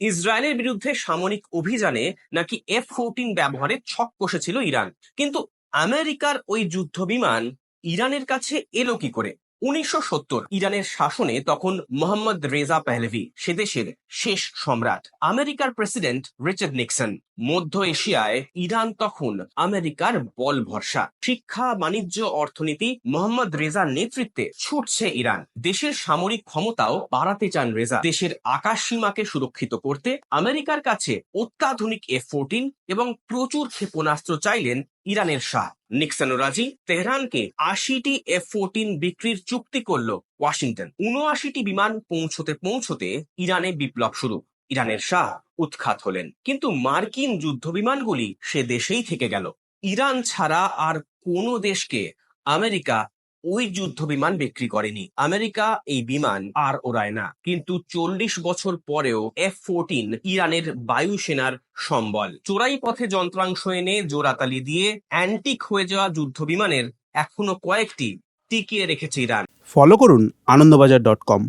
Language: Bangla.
ইসরায়েলের বিরুদ্ধে সামরিক অভিযানে নাকি F-14 ব্যবহারে ছক কষেছিল ইরান। কিন্তু আমেরিকার ওই যুদ্ধ বিমান ইরানের কাছে এলো কি করে? 1970 ইরানের শাসনে তখন মোহাম্মদ রেজা পেহলভি সে দেশের শেষ সম্রাট, আমেরিকার প্রেসিডেন্ট রিচার্ড নিক্সন। মধ্য এশিয়ায় ইরান তখন আমেরিকার বল ভরসা। শিক্ষা, বাণিজ্য, অর্থনীতি মোহাম্মদ রেজার নেতৃত্বে ছুটছে ইরান। দেশের সামরিক ক্ষমতাও বাড়াতে চান রেজা। দেশের আকাশ সীমাকে সুরক্ষিত করতে আমেরিকার কাছে অত্যাধুনিক F-14 এবং প্রচুর ক্ষেপণাস্ত্র চাইলেন ইরানের শাহ। নিক্সন রাজি, তেহরানকে 80টি F-14 বিক্রির চুক্তি করল ওয়াশিংটন। 79টি বিমান পৌঁছতে পৌঁছতে ইরানে বিপ্লব শুরু। ইরানের শাহ উৎখাত হলেন, কিন্তু মার্কিন যুদ্ধ বিমানগুলি সে দেশেই থেকে গেল। ইরান ছাড়া আর কোনো দেশকে আমেরিকা ওই যুদ্ধ বিমান বিক্রি করেনি। আমেরিকা এই বিমান আর ওড়ায় না, কিন্তু 40 বছর পরেও F-14 ইরানের বায়ুসেনার সম্বল। চোরাই পথে যন্ত্রাংশ এনে জোড়াতালি দিয়ে অ্যান্টিক হয়ে যাওয়া যুদ্ধ বিমানের এখনো কয়েকটি টিকিয়ে রেখেছে ইরান। ফলো করুন আনন্দবাজার.com।